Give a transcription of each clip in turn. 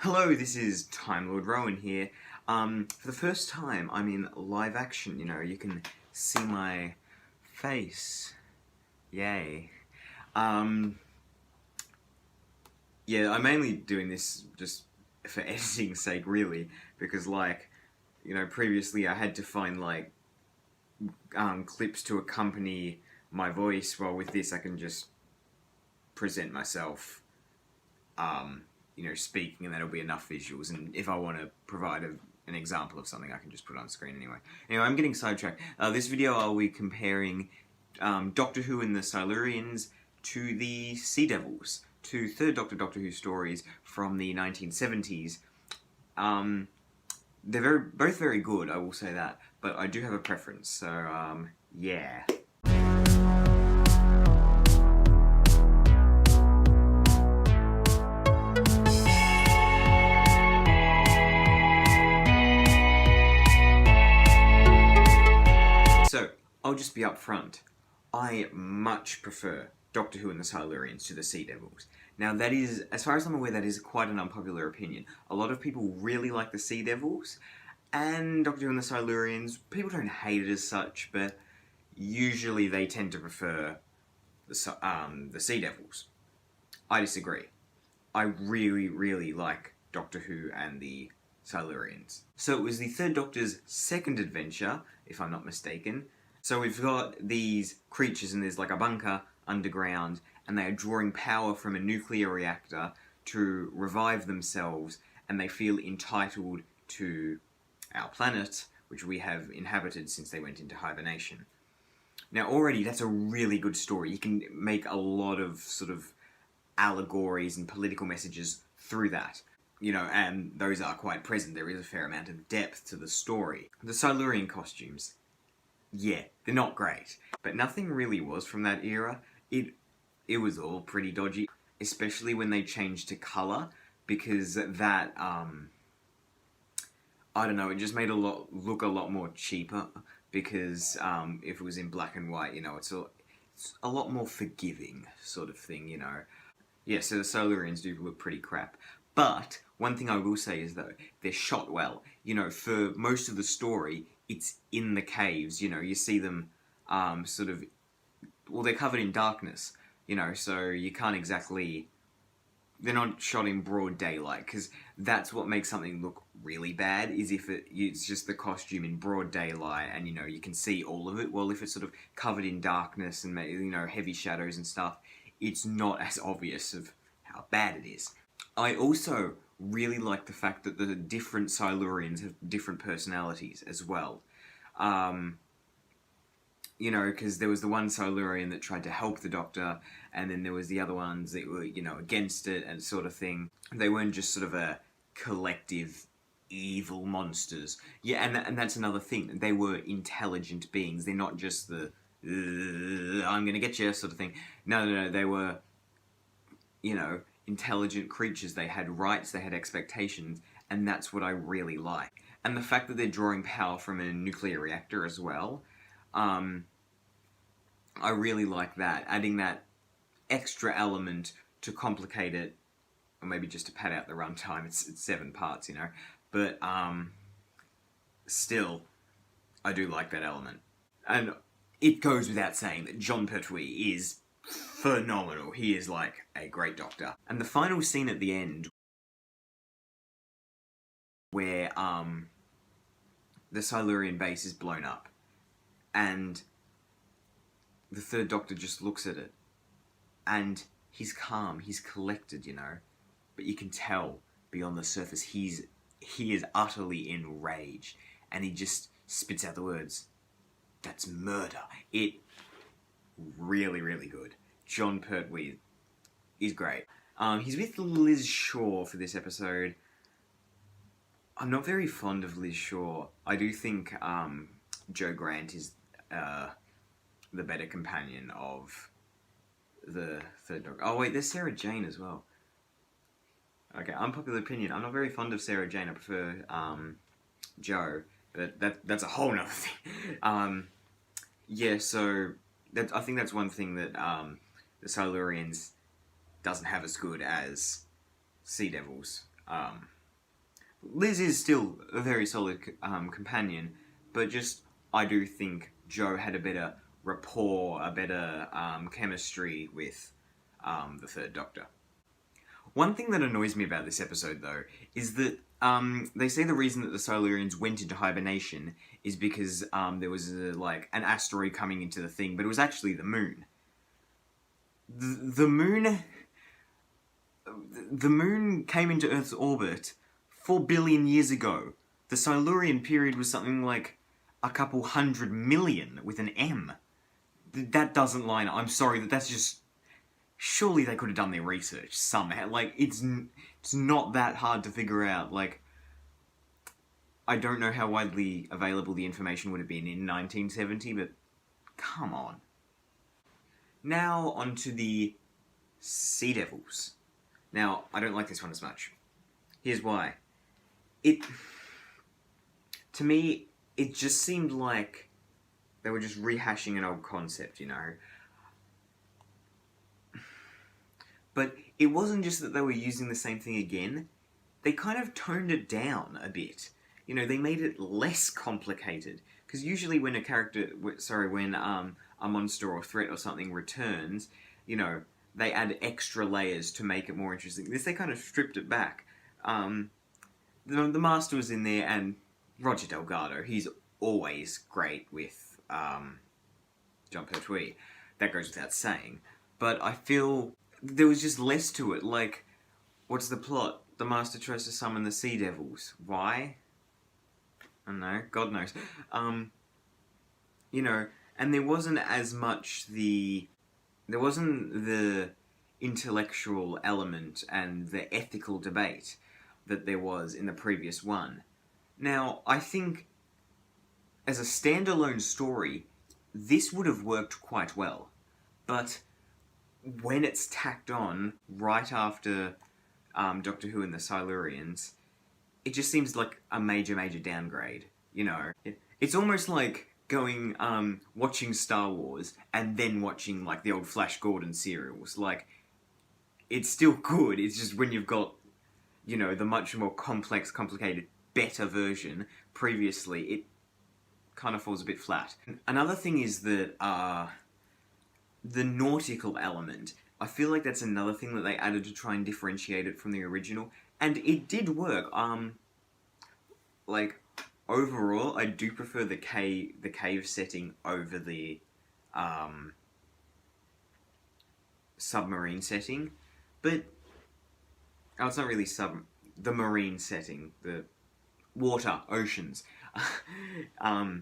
Hello, this is Time Lord Rowan here. For the first time, I'm in live action. You can see my face. Yay. Um, yeah, I'm mainly doing this just for editing's sake, really, because, previously I had to find, clips to accompany my voice. Well, with this, I can just present myself, speaking, and that'll be enough visuals. And if I want to provide an example of something, I can just put it on screen anyway. Anyway, I'm getting sidetracked. This video I'll be comparing Doctor Who and the Silurians to the Sea Devils, to third Doctor Who stories from the 1970s. They're both very good, I will say that, but I do have a preference, so yeah. So, I'll just be upfront. I much prefer Doctor Who and the Silurians to the Sea Devils. Now that is, as far as I'm aware, that is quite an unpopular opinion. A lot of people really like the Sea Devils, and Doctor Who and the Silurians, people don't hate it as such, but usually they tend to prefer the Sea Devils. I disagree. I really like Doctor Who and the Silurians. So it was the Third Doctor's second adventure, if I'm not mistaken. So we've got these creatures, and there's like a bunker underground, and they are drawing power from a nuclear reactor to revive themselves, and they feel entitled to our planet, which we have inhabited since they went into hibernation. Now already that's a really good story. You can make a lot of sort of allegories and political messages through that. And those are quite present. There is a fair amount of depth to the story. The Silurian costumes, yeah, they're not great. But nothing really was from that era. It was all pretty dodgy, especially when they changed to colour, because that, I don't know, it just made look a lot more cheaper, because if it was in black and white, it's a lot more forgiving sort of thing. Yeah, so the Silurians do look pretty crap. But one thing I will say is, though, they're shot well. For most of the story, it's in the caves. You see them they're covered in darkness, so you can't exactly... They're not shot in broad daylight, because that's what makes something look really bad, is if it's just the costume in broad daylight, and, you can see all of it. Well, if it's sort of covered in darkness and, heavy shadows and stuff, it's not as obvious of how bad it is. I also really like the fact that the different Silurians have different personalities as well. Because there was the one Silurian that tried to help the Doctor, and then there was the other ones that were, against it and sort of thing. They weren't just sort of a collective evil monsters. Yeah, and that's another thing. They were intelligent beings. They're not just the I'm gonna get you sort of thing. No, they were, intelligent creatures. They had rights, they had expectations, and that's what I really like. And the fact that they're drawing power from a nuclear reactor as well, I really like that. Adding that extra element to complicate it, or maybe just to pad out the runtime. It's 7 parts, but still, I do like that element. And it goes without saying that Jon Pertwee is phenomenal. He is like a great Doctor. And the final scene at the end, where the Silurian base is blown up, and the Third Doctor just looks at it, and he's calm, he's collected, but you can tell beyond the surface he is utterly enraged, and he just spits out the words, "That's murder." It really good. Jon Pertwee is great. He's with Liz Shaw for this episode. I'm not very fond of Liz Shaw. I do think Jo Grant is the better companion of the Third Doctor. Oh wait, there's Sarah Jane as well. Okay, unpopular opinion. I'm not very fond of Sarah Jane. I prefer Jo. But that's a whole nother thing. Yeah, so I think that's one thing that the Silurians doesn't have as good as Sea Devils. Liz is still a very solid companion, but just I do think Joe had a better rapport, a better chemistry with the Third Doctor. One thing that annoys me about this episode, though, is that they say the reason that the Silurians went into hibernation is because there was an asteroid coming into the thing, but it was actually the moon. The moon came into Earth's orbit 4 billion years ago. The Silurian period was something like a couple 100 million with an M. That doesn't line up. I'm sorry, that's just... Surely they could have done their research somehow. It's not that hard to figure out. I don't know how widely available the information would have been in 1970, but come on. Now, onto the Sea Devils. Now, I don't like this one as much. Here's why. To me, it just seemed like they were just rehashing an old concept, you know? But it wasn't just that they were using the same thing again. They kind of toned it down a bit. You know, they made it less complicated. Because usually when when a monster or threat or something returns, you know, they add extra layers to make it more interesting. This, they kind of stripped it back. The Master was in there, and Roger Delgado, he's always great with John Pertwee. That goes without saying. But I feel there was just less to it. What's the plot? The Master tries to summon the Sea Devils. Why? I don't know. God knows. You know, and there wasn't as much there wasn't the intellectual element and the ethical debate that there was in the previous one. Now, I think as a standalone story, this would have worked quite well. But when it's tacked on right after Doctor Who and the Silurians, it just seems like a major downgrade. You know, it's almost like going watching Star Wars and then watching the old Flash Gordon serials. It's still good. It's just when you've got, you know, the much more complicated, better version previously, it kind of falls a bit flat. Another thing is that the nautical element, I feel like that's another thing that they added to try and differentiate it from the original, and it did work. Overall, I do prefer the cave setting over the submarine setting, but it's not really the marine setting, the water, oceans. I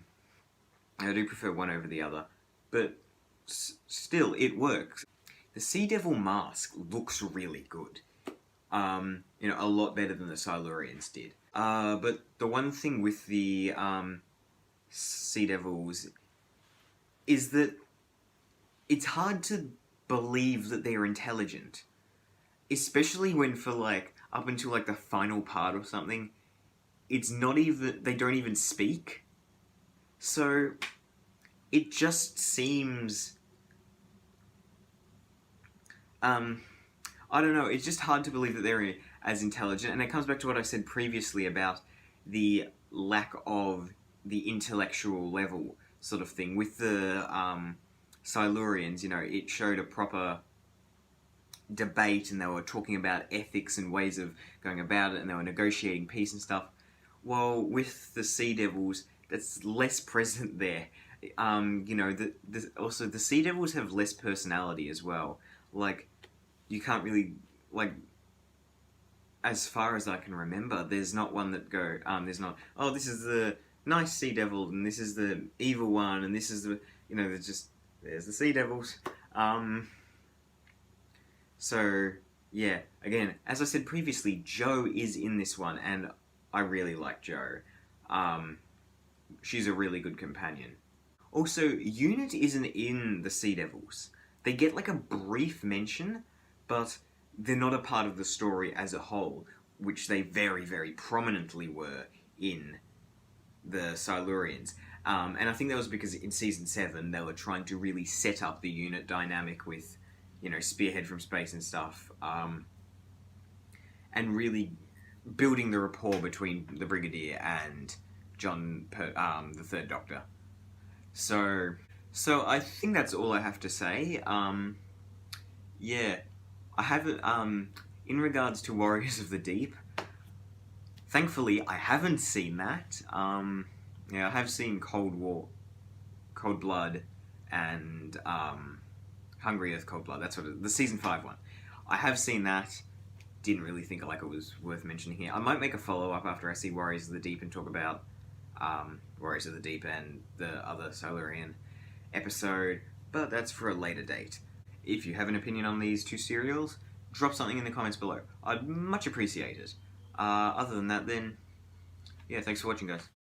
do prefer one over the other, but still, it works. The Sea Devil mask looks really good. You know, a lot better than the Silurians did. But the one thing with the Sea Devils is that it's hard to believe that they're intelligent. Especially when up until the final part or something, it's not even, they don't even speak. So, it just seems... I don't know, it's just hard to believe that they're as intelligent, and it comes back to what I said previously about the lack of the intellectual level sort of thing. With the Silurians, you know, it showed a proper debate, and they were talking about ethics and ways of going about it, and they were negotiating peace and stuff. Well, with the Sea Devils, that's less present there. You know, also the Sea Devils have less personality as well. You can't really, as far as I can remember, there's not one that there's not, oh, this is the nice Sea Devil, and this is the evil one, and this is the, you know, there's the Sea Devils. So, yeah, again, as I said previously, Jo is in this one, and I really like Jo. She's a really good companion. Also, Unit isn't in the Sea Devils. They get a brief mention, but they're not a part of the story as a whole, which they very, very prominently were in the Silurians. And I think that was because in Season 7, they were trying to really set up the Unit dynamic with, you know, Spearhead from space and stuff, and really building the rapport between the Brigadier and the Third Doctor. So I think that's all I have to say. Yeah, I haven't. In regards to Warriors of the Deep, thankfully I haven't seen that. Yeah, I have seen Cold Blood, and Hungry Earth, Cold Blood. That's the season 5 one. I have seen that. Didn't really think like it was worth mentioning here. I might make a follow up after I see Warriors of the Deep and talk about Warriors of the Deep and the other Silurian episode, but that's for a later date. If you have an opinion on these two serials, drop something in the comments below. I'd much appreciate it. Other than that, then, yeah, thanks for watching, guys.